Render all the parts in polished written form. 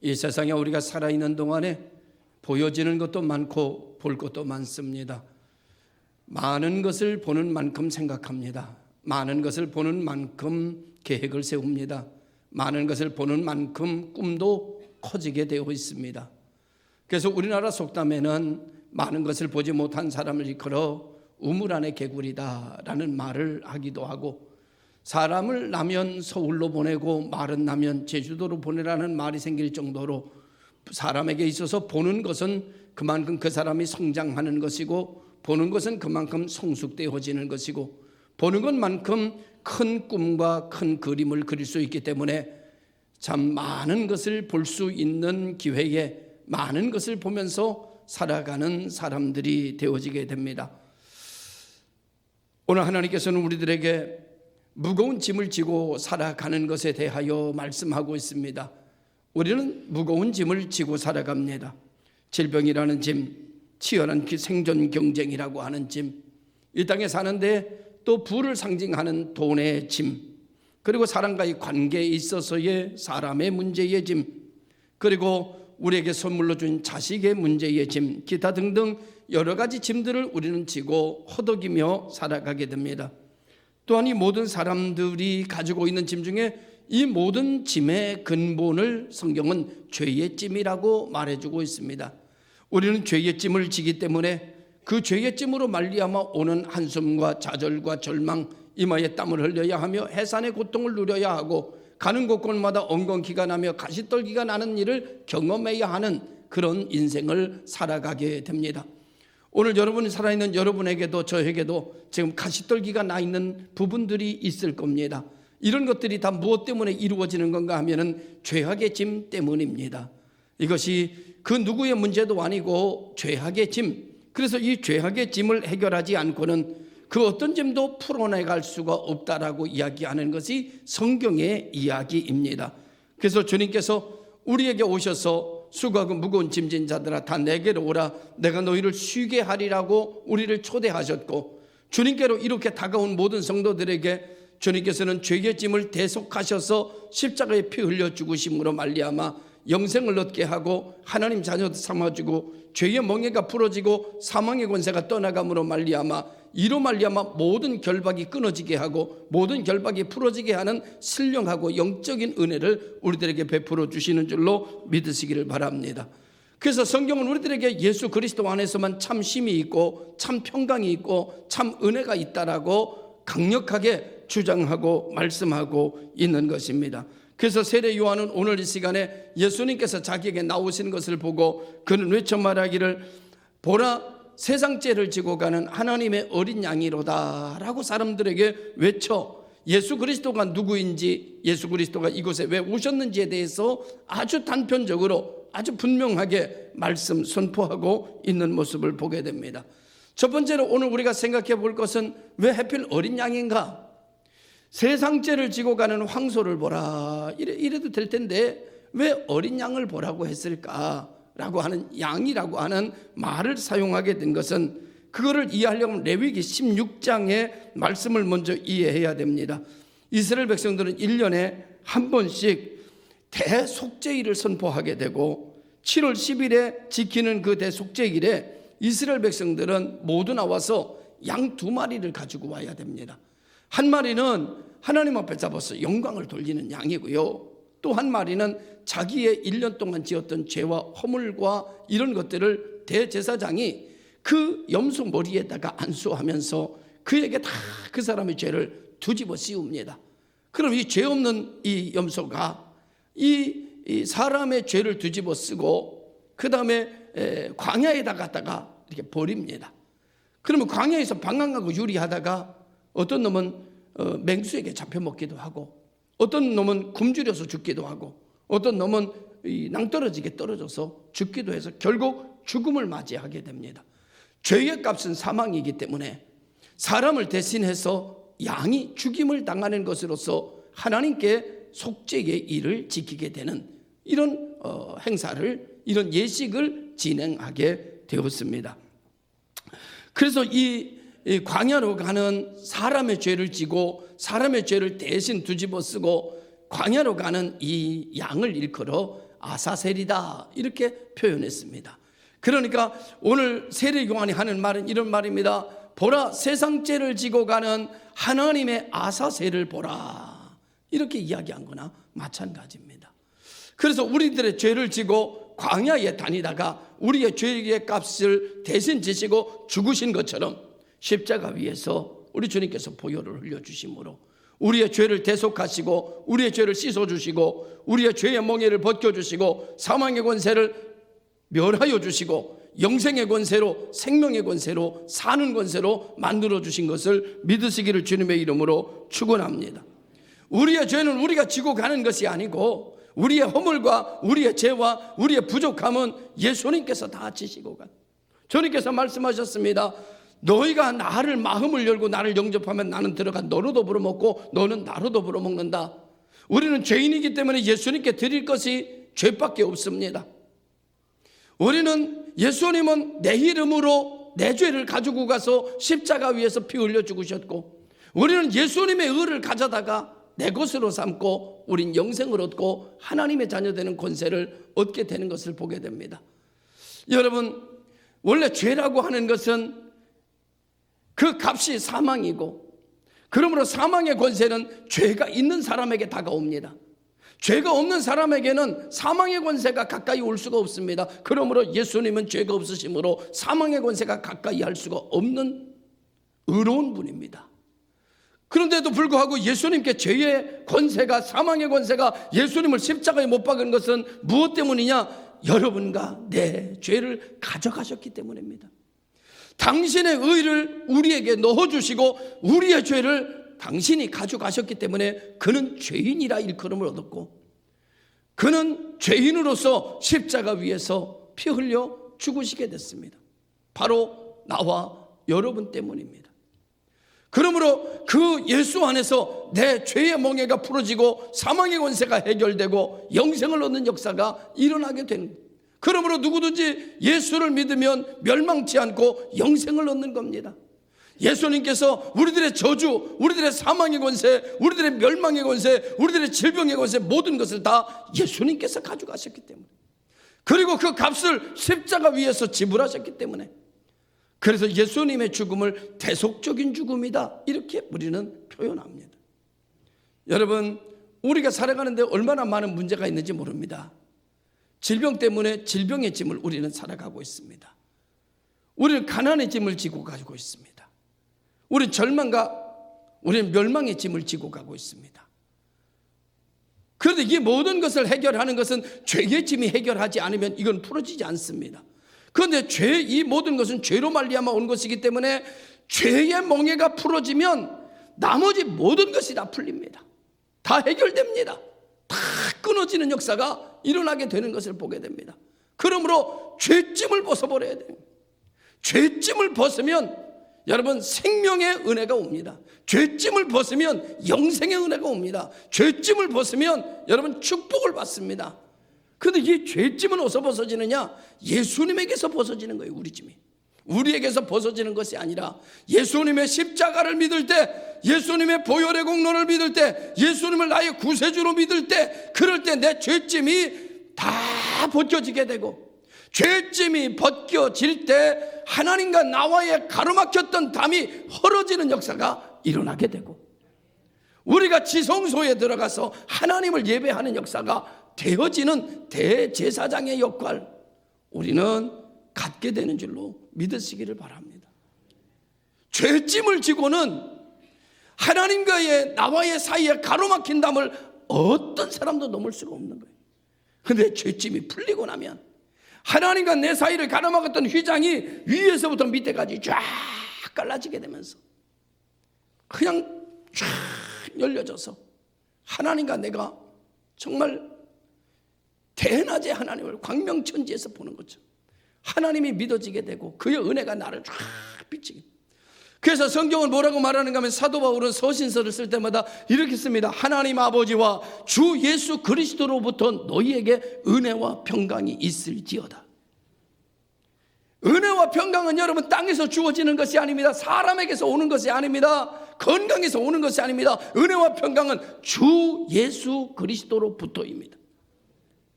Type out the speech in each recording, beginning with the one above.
이 세상에 우리가 살아있는 동안에 보여지는 것도 많고 볼 것도 많습니다. 많은 것을 보는 만큼 생각합니다. 많은 것을 보는 만큼 계획을 세웁니다. 많은 것을 보는 만큼 꿈도 커지게 되어 있습니다. 그래서 우리나라 속담에는 많은 것을 보지 못한 사람을 일컬어 우물 안의 개구리다라는 말을 하기도 하고, 사람을 나면 서울로 보내고 말은 나면 제주도로 보내라는 말이 생길 정도로 사람에게 있어서 보는 것은 그만큼 그 사람이 성장하는 것이고, 보는 것은 그만큼 성숙되어지는 것이고, 보는 것만큼 큰 꿈과 큰 그림을 그릴 수 있기 때문에 참 많은 것을 볼 수 있는 기회에 많은 것을 보면서 살아가는 사람들이 되어지게 됩니다. 오늘 하나님께서는 우리들에게 무거운 짐을 지고 살아가는 것에 대하여 말씀하고 있습니다. 우리는 무거운 짐을 지고 살아갑니다. 질병이라는 짐, 치열한 생존 경쟁이라고 하는 짐, 이 땅에 사는데 또 부를 상징하는 돈의 짐, 그리고 사람과의 관계에 있어서의 사람의 문제의 짐, 그리고 우리에게 선물로 준 자식의 문제의 짐, 기타 등등 여러 가지 짐들을 우리는 지고 허덕이며 살아가게 됩니다. 또한 이 모든 사람들이 가지고 있는 짐 중에 이 모든 짐의 근본을 성경은 죄의 짐이라고 말해주고 있습니다. 우리는 죄의 짐을 지기 때문에 그 죄의 짐으로 말미암아 오는 한숨과 좌절과 절망, 이마에 땀을 흘려야 하며 해산의 고통을 누려야 하고 가는 곳곳마다 엉겅퀴가 나며 가시떨기가 나는 일을 경험해야 하는 그런 인생을 살아가게 됩니다. 오늘 여러분이 살아있는 여러분에게도 저에게도 지금 가시떨기가 나 있는 부분들이 있을 겁니다. 이런 것들이 다 무엇 때문에 이루어지는 건가 하면은 죄악의 짐 때문입니다. 이것이 그 누구의 문제도 아니고 죄악의 짐, 그래서 이 죄악의 짐을 해결하지 않고는 그 어떤 짐도 풀어내갈 수가 없다라고 이야기하는 것이 성경의 이야기입니다. 그래서 주님께서 우리에게 오셔서 수고하고 무거운 짐진 자들아 다 내게로 오라, 내가 너희를 쉬게 하리라고 우리를 초대하셨고, 주님께로 이렇게 다가온 모든 성도들에게 주님께서는 죄의 짐을 대속하셔서 십자가에 피 흘려 죽으심으로 말미암아 영생을 얻게 하고 하나님 자녀 삼아주고 죄의 멍에가 풀어지고 사망의 권세가 떠나감으로 말미암아 이로 말미암아 모든 결박이 끊어지게 하고 모든 결박이 풀어지게 하는 신령하고 영적인 은혜를 우리들에게 베풀어 주시는 줄로 믿으시기를 바랍니다. 그래서 성경은 우리들에게 예수 그리스도 안에서만 참 쉼이 있고 참 평강이 있고 참 은혜가 있다라고 강력하게 주장하고 말씀하고 있는 것입니다. 그래서 세례 요한은 오늘 이 시간에 예수님께서 자기에게 나오시는 것을 보고 그는 외쳐 말하기를 보라 세상 죄를 지고 가는 하나님의 어린 양이로다 라고 사람들에게 외쳐 예수 그리스도가 누구인지, 예수 그리스도가 이곳에 왜 오셨는지에 대해서 아주 단편적으로 아주 분명하게 말씀 선포하고 있는 모습을 보게 됩니다. 첫 번째로 오늘 우리가 생각해 볼 것은 왜 하필 어린 양인가? 세상 죄를 지고 가는 황소를 보라 이래도 될 텐데 왜 어린 양을 보라고 했을까? 라고 하는 양이라고 하는 말을 사용하게 된 것은 그거를 이해하려면 레위기 16장의 말씀을 먼저 이해해야 됩니다. 이스라엘 백성들은 1년에 한 번씩 대속죄일을 선포하게 되고 7월 10일에 지키는 그 대속죄일에 이스라엘 백성들은 모두 나와서 양 2마리를 가지고 와야 됩니다. 한 마리는 하나님 앞에 잡아서 영광을 돌리는 양이고요, 또 한 마리는 자기의 1년 동안 지었던 죄와 허물과 이런 것들을 대제사장이 그 염소 머리에다가 안수하면서 그에게 다 그 사람의 죄를 뒤집어 씌웁니다. 그럼 이 죄 없는 이 염소가 이 사람의 죄를 뒤집어 쓰고 그 다음에 광야에다 갖다가 이렇게 버립니다. 그러면 광야에서 방황하고 유리하다가 어떤 놈은 맹수에게 잡혀먹기도 하고, 어떤 놈은 굶주려서 죽기도 하고, 어떤 놈은 낭떠러지게 떨어져서 죽기도 해서 결국 죽음을 맞이하게 됩니다. 죄의 값은 사망이기 때문에 사람을 대신해서 양이 죽임을 당하는 것으로서 하나님께 속죄의 일을 지키게 되는 이런 행사를, 이런 예식을 진행하게 되었습니다. 그래서 이 광야로 가는 사람의 죄를 지고 사람의 죄를 대신 뒤집어 쓰고 광야로 가는 이 양을 일컬어 아사셀이다 이렇게 표현했습니다. 그러니까 오늘 세례요한이 하는 말은 이런 말입니다. 보라, 세상 죄를 지고 가는 하나님의 아사셀을 보라, 이렇게 이야기한 거나 마찬가지입니다. 그래서 우리들의 죄를 지고 광야에 다니다가 우리의 죄의 값을 대신 지시고 죽으신 것처럼 십자가 위에서 우리 주님께서 보혈을 흘려주심으로 우리의 죄를 대속하시고 우리의 죄를 씻어주시고 우리의 죄의 멍에를 벗겨주시고 사망의 권세를 멸하여 주시고 영생의 권세로, 생명의 권세로, 사는 권세로 만들어주신 것을 믿으시기를 주님의 이름으로 축원합니다. 우리의 죄는 우리가 지고 가는 것이 아니고 우리의 허물과 우리의 죄와 우리의 부족함은 예수님께서 다 지시고 간. 주님께서 말씀하셨습니다. 너희가 나를 마음을 열고 나를 영접하면 나는 들어가 너로 더불어 먹고 너는 나로 더불어 먹는다. 우리는 죄인이기 때문에 예수님께 드릴 것이 죄밖에 없습니다. 우리는 예수님은 내 이름으로 내 죄를 가지고 가서 십자가 위에서 피 흘려 죽으셨고 우리는 예수님의 의를 가져다가 내 것으로 삼고 우린 영생을 얻고 하나님의 자녀되는 권세를 얻게 되는 것을 보게 됩니다. 여러분, 원래 죄라고 하는 것은 그 값이 사망이고 그러므로 사망의 권세는 죄가 있는 사람에게 다가옵니다. 죄가 없는 사람에게는 사망의 권세가 가까이 올 수가 없습니다. 그러므로 예수님은 죄가 없으심으로 사망의 권세가 가까이 할 수가 없는 의로운 분입니다. 그런데도 불구하고 예수님께 죄의 권세가, 사망의 권세가 예수님을 십자가에 못 박은 것은 무엇 때문이냐? 여러분과 내 죄를 가져가셨기 때문입니다. 당신의 의를 우리에게 넣어주시고 우리의 죄를 당신이 가져가셨기 때문에 그는 죄인이라 일컬음을 얻었고 그는 죄인으로서 십자가 위에서 피 흘려 죽으시게 됐습니다. 바로 나와 여러분 때문입니다. 그러므로 그 예수 안에서 내 죄의 멍에가 풀어지고 사망의 권세가 해결되고 영생을 얻는 역사가 일어나게 되는 거예요. 그러므로 누구든지 예수를 믿으면 멸망치 않고 영생을 얻는 겁니다. 예수님께서 우리들의 저주, 우리들의 사망의 권세, 우리들의 멸망의 권세, 우리들의 질병의 권세 모든 것을 다 예수님께서 가져가셨기 때문에, 그리고 그 값을 십자가 위에서 지불하셨기 때문에, 그래서 예수님의 죽음을 대속적인 죽음이다 이렇게 우리는 표현합니다. 여러분, 우리가 살아가는데 얼마나 많은 문제가 있는지 모릅니다. 질병 때문에 질병의 짐을 우리는 살아가고 있습니다. 우리는 가난의 짐을 지고 가지고 있습니다. 우리는 절망과 우리는 멸망의 짐을 지고 가고 있습니다. 그런데 이 모든 것을 해결하는 것은 죄의 짐이 해결하지 않으면 이건 풀어지지 않습니다. 그런데 이 모든 것은 죄로 말미암아 온 것이기 때문에 죄의 멍에가 풀어지면 나머지 모든 것이 다 풀립니다. 다 해결됩니다. 다 끊어지는 역사가 일어나게 되는 것을 보게 됩니다. 그러므로 죄짐을 벗어버려야 돼요. 죄짐을 벗으면 여러분 생명의 은혜가 옵니다. 죄짐을 벗으면 영생의 은혜가 옵니다. 죄짐을 벗으면 여러분 축복을 받습니다. 그런데 이 죄짐은 어디서 벗어지느냐? 예수님에게서 벗어지는 거예요. 우리 짐이 우리에게서 벗어지는 것이 아니라 예수님의 십자가를 믿을 때, 예수님의 보혈의 공로를 믿을 때, 예수님을 나의 구세주로 믿을 때, 그럴 때 내 죄짐이 다 벗겨지게 되고, 죄짐이 벗겨질 때 하나님과 나와의 가로막혔던 담이 헐어지는 역사가 일어나게 되고, 우리가 지성소에 들어가서 하나님을 예배하는 역사가 되어지는 대제사장의 역할, 우리는 갖게 되는 줄로 믿으시기를 바랍니다. 죄짐을 지고는 하나님과의 나와의 사이에 가로막힌 담을 어떤 사람도 넘을 수가 없는 거예요. 그런데 죄짐이 풀리고 나면 하나님과 내 사이를 가로막았던 휘장이 위에서부터 밑에까지 쫙 갈라지게 되면서 그냥 쫙 열려져서 하나님과 내가 정말 대낮에 하나님을 광명천지에서 보는 거죠. 하나님이 믿어지게 되고 그의 은혜가 나를 쫙 비치게. 그래서 성경은 뭐라고 말하는가 하면 사도 바울은 서신서를 쓸 때마다 이렇게 씁니다. 하나님 아버지와 주 예수 그리스도로부터 너희에게 은혜와 평강이 있을지어다. 은혜와 평강은 여러분 땅에서 주어지는 것이 아닙니다. 사람에게서 오는 것이 아닙니다. 건강에서 오는 것이 아닙니다. 은혜와 평강은 주 예수 그리스도로부터입니다.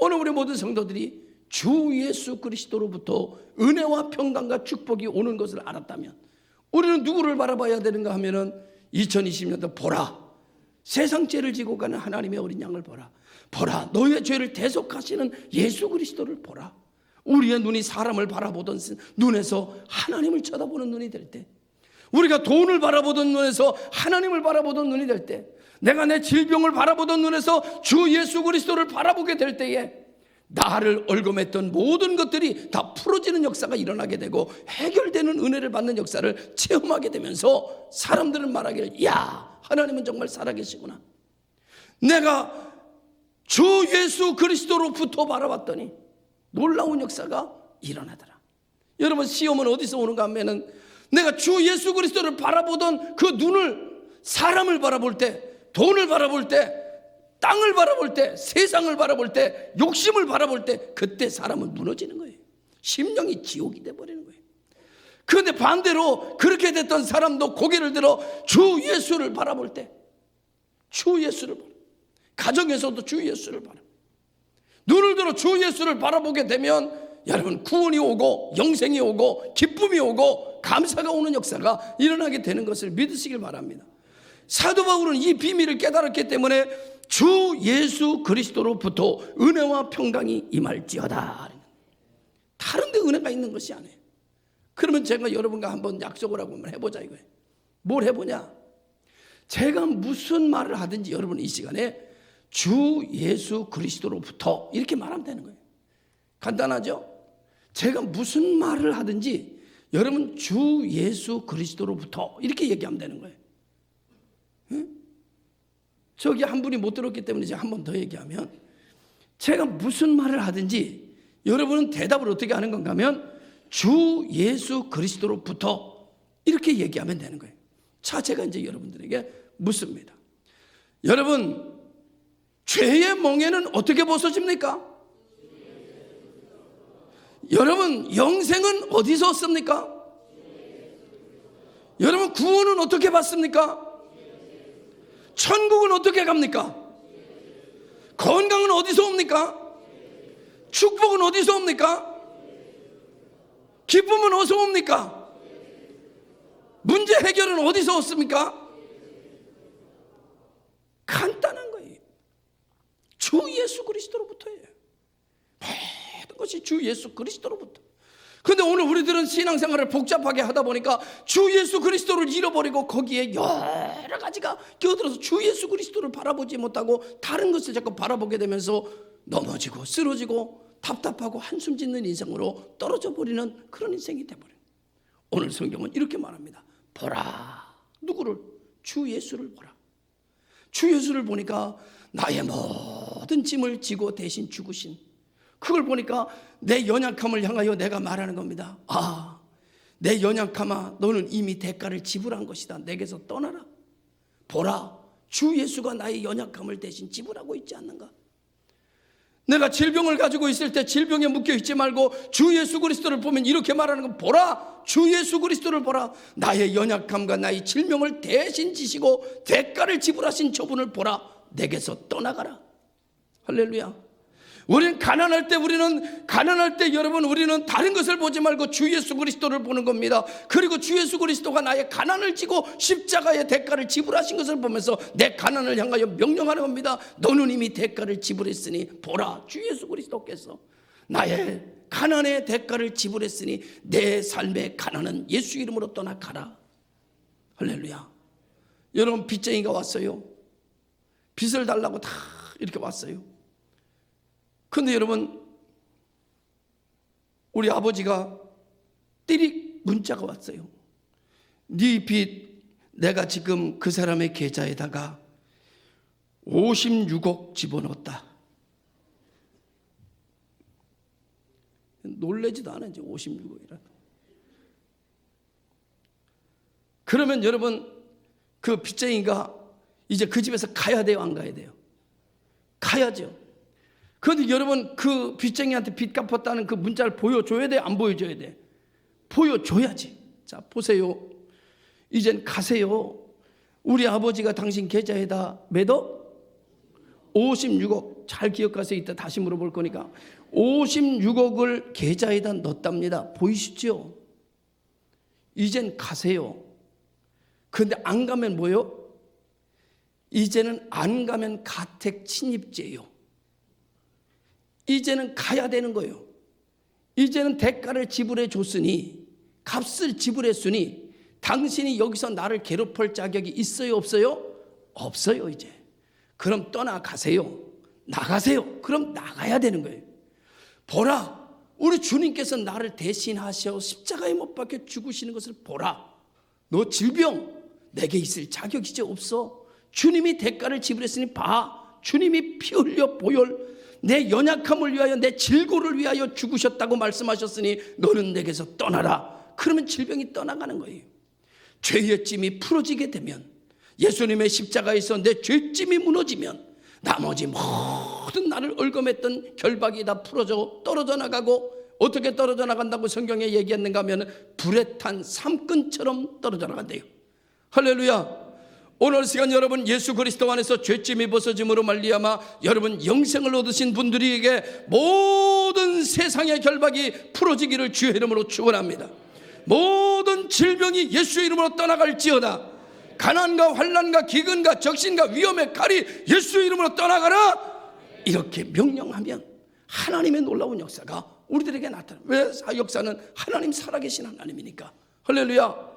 오늘 우리 모든 성도들이 주 예수 그리스도로부터 은혜와 평강과 축복이 오는 것을 알았다면 우리는 누구를 바라봐야 되는가 하면은 2020년도 보라, 세상 죄를 지고 가는 하나님의 어린 양을 보라. 보라, 너의 죄를 대속하시는 예수 그리스도를 보라. 우리의 눈이 사람을 바라보던 눈에서 하나님을 쳐다보는 눈이 될 때, 우리가 돈을 바라보던 눈에서 하나님을 바라보던 눈이 될 때, 내가 내 질병을 바라보던 눈에서 주 예수 그리스도를 바라보게 될 때에 나를 얽어맸던 모든 것들이 다 풀어지는 역사가 일어나게 되고 해결되는 은혜를 받는 역사를 체험하게 되면서 사람들은 말하기를, 야, 하나님은 정말 살아계시구나. 내가 주 예수 그리스도로부터 바라봤더니 놀라운 역사가 일어나더라. 여러분, 시험은 어디서 오는가 하면은 내가 주 예수 그리스도를 바라보던 그 눈을 사람을 바라볼 때, 돈을 바라볼 때, 땅을 바라볼 때, 세상을 바라볼 때, 욕심을 바라볼 때, 그때 사람은 무너지는 거예요. 심령이 지옥이 돼버리는 거예요. 그런데 반대로 그렇게 됐던 사람도 고개를 들어 주 예수를 바라볼 때, 주 예수를 바라, 가정에서도 주 예수를 바라, 눈을 들어 주 예수를 바라보게 되면 여러분, 구원이 오고 영생이 오고 기쁨이 오고 감사가 오는 역사가 일어나게 되는 것을 믿으시길 바랍니다. 사도 바울은 이 비밀을 깨달았기 때문에 주 예수 그리스도로부터 은혜와 평강이 임할지어다. 다른 데 은혜가 있는 것이 아니에요. 그러면 제가 여러분과 한번 약속을 하고 한번 해보자 이거예요. 뭘 해보냐? 제가 무슨 말을 하든지 여러분 이 시간에 주 예수 그리스도로부터 이렇게 말하면 되는 거예요. 간단하죠? 제가 무슨 말을 하든지 여러분 주 예수 그리스도로부터 이렇게 얘기하면 되는 거예요. 응? 저기 한 분이 못 들었기 때문에 제가 한 번 더 얘기하면, 제가 무슨 말을 하든지 여러분은 대답을 어떻게 하는 건가 하면 주 예수 그리스도로부터 이렇게 얘기하면 되는 거예요. 자, 제가 이제 여러분들에게 묻습니다. 여러분, 죄의 멍에는 어떻게 벗어집니까? 여러분, 영생은 어디서 얻습니까? 여러분, 구원은 어떻게 받습니까? 천국은 어떻게 갑니까? 건강은 어디서 옵니까? 축복은 어디서 옵니까? 기쁨은 어디서 옵니까? 문제 해결은 어디서 얻습니까? 간단한 거예요. 주 예수 그리스도로부터예요. 모든 것이 주 예수 그리스도로부터. 그런데 오늘 우리들은 신앙생활을 복잡하게 하다 보니까 주 예수 그리스도를 잃어버리고 거기에 여러 가지가 끼어들어서 주 예수 그리스도를 바라보지 못하고 다른 것을 자꾸 바라보게 되면서 넘어지고 쓰러지고 답답하고 한숨 짓는 인생으로 떨어져 버리는 그런 인생이 돼버려요. 오늘 성경은 이렇게 말합니다. 보라. 누구를? 주 예수를 보라. 주 예수를 보니까 나의 모든 짐을 지고 대신 죽으신, 그걸 보니까 내 연약함을 향하여 내가 말하는 겁니다. 아, 내 연약함아, 너는 이미 대가를 지불한 것이다. 내게서 떠나라. 보라, 주 예수가 나의 연약함을 대신 지불하고 있지 않는가? 내가 질병을 가지고 있을 때 질병에 묶여 있지 말고 주 예수 그리스도를 보면 이렇게 말하는 건, 보라, 주 예수 그리스도를 보라. 나의 연약함과 나의 질병을 대신 지시고 대가를 지불하신 저분을 보라. 내게서 떠나가라. 할렐루야. 우리는 가난할 때 여러분, 우리는 다른 것을 보지 말고 주 예수 그리스도를 보는 겁니다. 그리고 주 예수 그리스도가 나의 가난을 지고 십자가의 대가를 지불하신 것을 보면서 내 가난을 향하여 명령하는 겁니다. 너는 이미 대가를 지불했으니 보라, 주 예수 그리스도께서 나의 가난의 대가를 지불했으니 내 삶의 가난은 예수 이름으로 떠나가라. 할렐루야. 여러분, 빚쟁이가 왔어요. 빚을 달라고 다 이렇게 왔어요. 근데 여러분, 우리 아버지가 띠릭 문자가 왔어요. 네 빚 내가 지금 그 사람의 계좌에다가 56억 집어넣었다. 놀라지도 않아, 이제 56억이라도. 그러면 여러분, 그 빚쟁이가 이제 그 집에서 가야 돼요, 안 가야 돼요? 가야죠. 그런데 여러분, 그 빚쟁이한테 빚 갚았다는 그 문자를 보여줘야 돼, 안 보여줘야 돼? 보여줘야지. 자, 보세요. 이젠 가세요. 우리 아버지가 당신 계좌에다 몇 억? 56억, 잘 기억하세요. 이따 다시 물어볼 거니까. 56억을 계좌에다 넣었답니다. 보이시죠? 이젠 가세요. 근데 안 가면 뭐요? 이제는 안 가면 가택 침입죄예요. 이제는 가야 되는 거예요. 이제는 대가를 지불해 줬으니, 값을 지불했으니 당신이 여기서 나를 괴롭힐 자격이 있어요, 없어요? 없어요. 이제 그럼 떠나가세요. 나가세요. 그럼 나가야 되는 거예요. 보라, 우리 주님께서 나를 대신하셔 십자가에 못 박혀 죽으시는 것을 보라. 너 질병 내게 있을 자격이 이제 없어. 주님이 대가를 지불했으니 봐. 주님이 피 흘려 보혈 내 연약함을 위하여, 내 질고를 위하여 죽으셨다고 말씀하셨으니 너는 내게서 떠나라. 그러면 질병이 떠나가는 거예요. 죄의 짐이 풀어지게 되면, 예수님의 십자가에서 내 죄짐이 무너지면 나머지 모든 나를 얽어맸던 결박이 다 풀어져 떨어져 나가고, 어떻게 떨어져 나간다고 성경에 얘기했는가 하면 불에 탄 삼끈처럼 떨어져 나간대요. 할렐루야. 오늘 시간 여러분, 예수 그리스도 안에서 죄짐이 벗어짐으로 말미암아 여러분 영생을 얻으신 분들에게 모든 세상의 결박이 풀어지기를 주의 이름으로 축원합니다. 모든 질병이 예수의 이름으로 떠나갈지어다. 가난과 환난과 기근과 적신과 위험의 칼이 예수의 이름으로 떠나가라. 이렇게 명령하면 하나님의 놀라운 역사가 우리들에게 나타나. 왜 역사는 하나님 살아계신 하나님이니까. 할렐루야.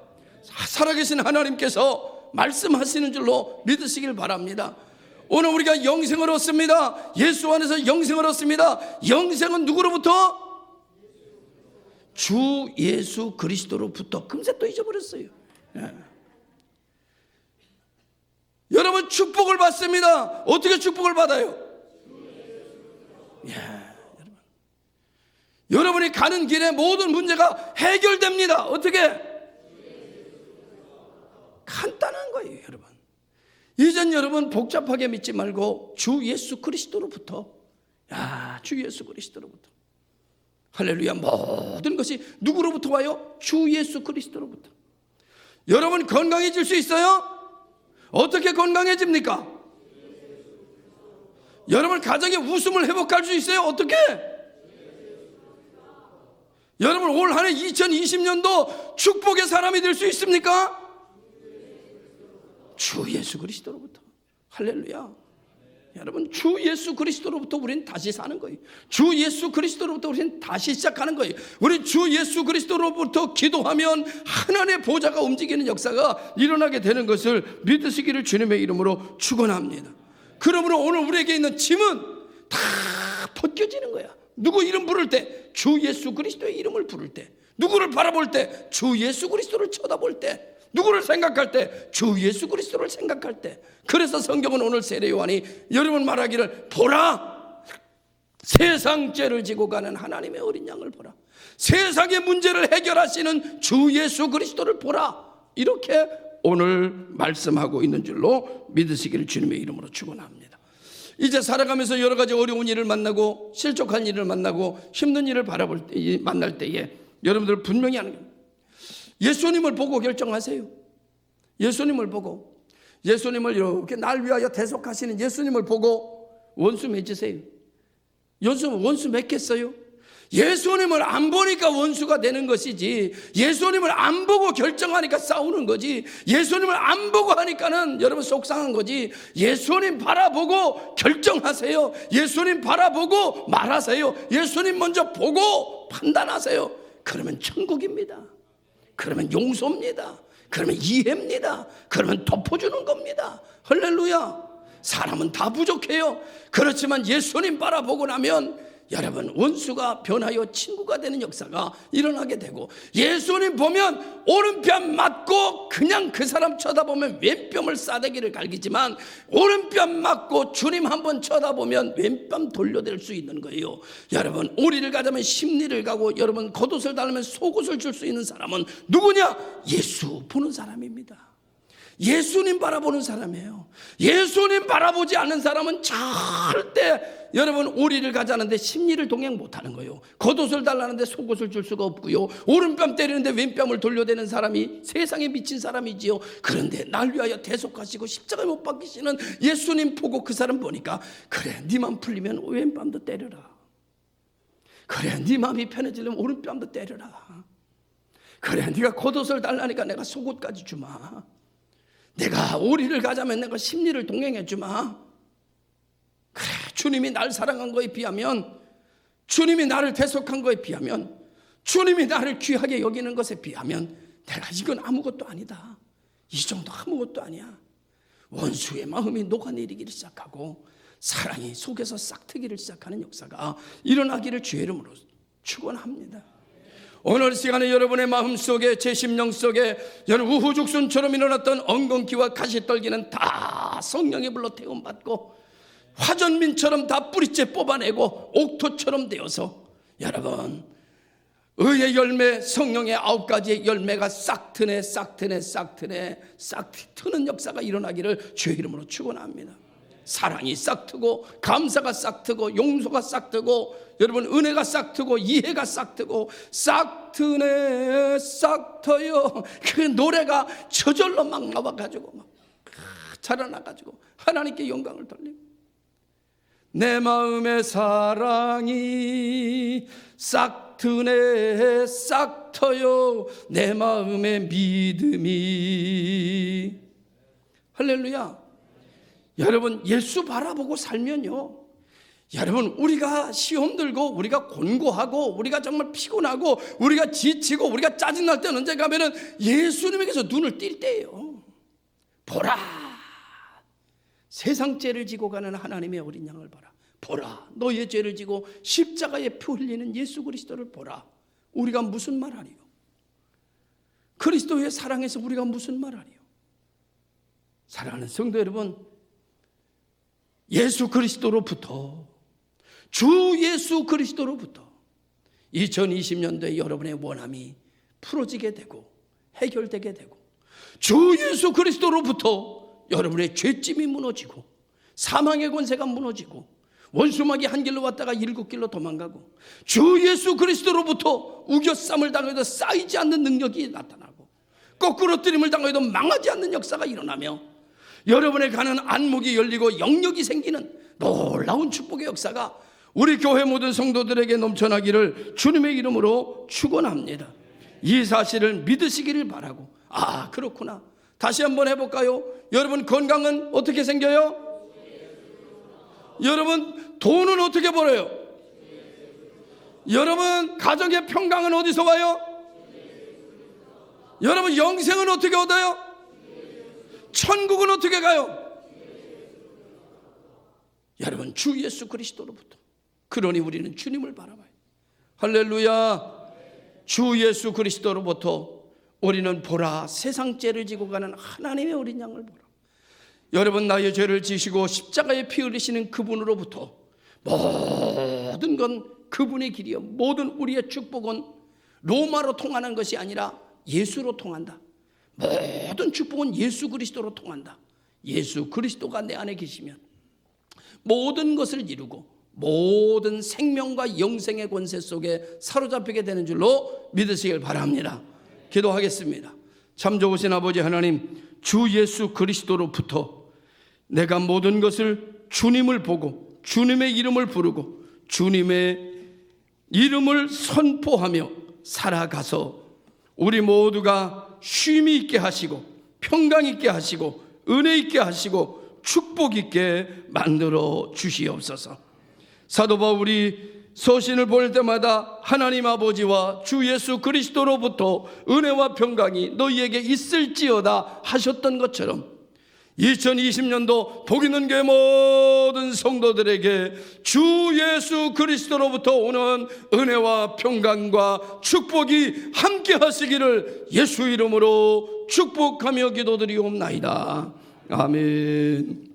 살아계신 하나님께서 말씀하시는 줄로 믿으시길 바랍니다. 오늘 우리가 영생을 얻습니다. 예수 안에서 영생을 얻습니다. 영생은 누구로부터? 주 예수 그리스도로부터. 금세 또 잊어버렸어요. 예. 여러분 축복을 받습니다. 어떻게 축복을 받아요? 예, 여러분이 가는 길에 모든 문제가 해결됩니다. 어떻게? 간단한 거예요, 여러분. 이젠 여러분 복잡하게 믿지 말고 주 예수 그리스도로부터, 주 예수 그리스도로부터. 할렐루야. 모든 것이 누구로부터 와요? 주 예수 그리스도로부터. 여러분 건강해질 수 있어요? 어떻게 건강해집니까? 여러분 가정의 웃음을 회복할 수 있어요? 어떻게? 여러분 올 한해 2020년도 축복의 사람이 될 수 있습니까? 주 예수 그리스도로부터. 할렐루야. 여러분 주 예수 그리스도로부터 우리는 다시 사는 거예요. 주 예수 그리스도로부터 우리는 다시 시작하는 거예요. 우리 주 예수 그리스도로부터 기도하면 하나님의 보좌가 움직이는 역사가 일어나게 되는 것을 믿으시기를 주님의 이름으로 축원합니다. 그러므로 오늘 우리에게 있는 짐은 다 벗겨지는 거야. 누구 이름 부를 때 주 예수 그리스도의 이름을 부를 때, 누구를 바라볼 때 주 예수 그리스도를 쳐다볼 때, 누구를 생각할 때 주 예수 그리스도를 생각할 때. 그래서 성경은 오늘 세례 요한이 여러분 말하기를 보라, 세상 죄를 지고 가는 하나님의 어린 양을 보라, 세상의 문제를 해결하시는 주 예수 그리스도를 보라, 이렇게 오늘 말씀하고 있는 줄로 믿으시기를 주님의 이름으로 축원합니다. 이제 살아가면서 여러 가지 어려운 일을 만나고 실족한 일을 만나고 힘든 일을 만날 때에 여러분들 분명히 하는 겁니다. 예수님을 보고 결정하세요. 예수님을 보고, 예수님을 이렇게 날 위하여 대속하시는 예수님을 보고 원수 맺으세요. 원수 맺겠어요? 예수님을 안 보니까 원수가 되는 것이지, 예수님을 안 보고 결정하니까 싸우는 거지, 예수님을 안 보고 하니까는 여러분 속상한 거지. 예수님 바라보고 결정하세요. 예수님 바라보고 말하세요. 예수님 먼저 보고 판단하세요. 그러면 천국입니다. 그러면 용서입니다. 그러면 이해입니다. 그러면 덮어주는 겁니다. 할렐루야. 사람은 다 부족해요. 그렇지만 예수님 바라보고 나면 여러분 원수가 변하여 친구가 되는 역사가 일어나게 되고, 예수님 보면 오른뺨 맞고 그냥 그 사람 쳐다보면 왼뺨을 싸대기를 갈기지만, 오른뺨 맞고 주님 한번 쳐다보면 왼뺨 돌려댈 수 있는 거예요. 여러분 오리를 가자면 십리를 가고, 여러분 겉옷을 달으면 속옷을 줄 수 있는 사람은 누구냐? 예수 보는 사람입니다. 예수님 바라보는 사람이에요. 예수님 바라보지 않는 사람은 절대 여러분 오리를 가자는데 심리를 동행 못하는 거예요. 겉옷을 달라는데 속옷을 줄 수가 없고요. 오른뺨 때리는데 왼뺨을 돌려대는 사람이 세상에 미친 사람이지요. 그런데 날 위하여 대속하시고 십자가에 못 박히시는 예수님 보고 그 사람 보니까 그래 네 맘 풀리면 왼뺨도 때려라. 그래 네 마음이 편해지려면 오른뺨도 때려라. 그래 네가 겉옷을 달라니까 내가 속옷까지 주마. 내가 오리를 가자면 내가 심리를 동행해 주마. 그래 주님이 날 사랑한 거에 비하면, 주님이 나를 대속한 거에 비하면, 주님이 나를 귀하게 여기는 것에 비하면 내가 이건 아무것도 아니다. 이 정도 아무것도 아니야. 원수의 마음이 녹아내리기를 시작하고 사랑이 속에서 싹트기를 시작하는 역사가 일어나기를 주의 이름으로 축원합니다. 오늘 시간에 여러분의 마음속에, 제 심령 속에 여러분 우후죽순처럼 일어났던 엉겅퀴와 가시떨기는 다 성령의 불로 태움받고 화전민처럼 다 뿌리째 뽑아내고 옥토처럼 되어서 여러분 의의 열매, 성령의 9가지의 열매가 싹 트는 역사가 일어나기를 주의 이름으로 축원합니다. 사랑이 싹 트고 감사가 싹 트고 용서가 싹 트고 여러분 은혜가 싹 트고 이해가 싹 트고 싹 트네 싹 터요. 그 노래가 저절로 막 나와가지고 막 자라나가지고 하나님께 영광을 돌리고 내 마음의 사랑이 싹 트네 싹 터요. 내 마음의 믿음이 할렐루야. 여러분 예수 바라보고 살면요, 여러분 우리가 시험 들고 우리가 곤고하고 우리가 정말 피곤하고 우리가 지치고 우리가 짜증날 때는 언제 가면은 예수님에게서 눈을 뗄 때예요. 보라 세상 죄를 지고 가는 하나님의 어린 양을 봐라. 보라 너의 죄를 지고 십자가에 피 흘리는 예수 그리스도를 보라. 우리가 무슨 말하리요? 그리스도의 사랑에서 우리가 무슨 말하리요? 사랑하는 성도 여러분, 예수 그리스도로부터, 주 예수 그리스도로부터 2020년도에 여러분의 원함이 풀어지게 되고 해결되게 되고, 주 예수 그리스도로부터 여러분의 죄짐이 무너지고 사망의 권세가 무너지고 원수막이 한 길로 왔다가 7길로 도망가고, 주 예수 그리스도로부터 우겨쌈을 당해도 쌓이지 않는 능력이 나타나고 거꾸로 뜨림을 당해도 망하지 않는 역사가 일어나며 여러분의 가는 안목이 열리고 영역이 생기는 놀라운 축복의 역사가 우리 교회 모든 성도들에게 넘쳐나기를 주님의 이름으로 축원합니다. 이 사실을 믿으시기를 바라고, 아 그렇구나, 다시 한번 해볼까요? 여러분 건강은 어떻게 생겨요? 여러분 돈은 어떻게 벌어요? 여러분 가정의 평강은 어디서 와요? 여러분 영생은 어떻게 얻어요? 천국은 어떻게 가요? 여러분 주 예수 그리스도로부터. 그러니 우리는 주님을 바라봐요. 할렐루야. 주 예수 그리스도로부터 우리는 보라 세상 죄를 지고 가는 하나님의 어린 양을 보라. 여러분 나의 죄를 지시고 십자가에 피 흘리시는 그분으로부터 모든 건 그분의 길이요, 모든 우리의 축복은 로마로 통하는 것이 아니라 예수로 통한다. 모든 축복은 예수 그리스도로 통한다. 예수 그리스도가 내 안에 계시면 모든 것을 이루고 모든 생명과 영생의 권세 속에 사로잡히게 되는 줄로 믿으시길 바랍니다. 기도하겠습니다. 참 좋으신 아버지 하나님, 주 예수 그리스도로부터 내가 모든 것을 주님을 보고 주님의 이름을 부르고 주님의 이름을 선포하며 살아가서 우리 모두가 쉼이 있게 하시고 평강 있게 하시고 은혜 있게 하시고 축복 있게 만들어 주시옵소서. 사도 바울이 서신을 보낼 때마다 하나님 아버지와 주 예수 그리스도로부터 은혜와 평강이 너희에게 있을지어다 하셨던 것처럼 2020년도 복 있는 교회 모든 성도들에게 주 예수 그리스도로부터 오는 은혜와 평강과 축복이 함께 하시기를 예수 이름으로 축복하며 기도드리옵나이다. 아멘.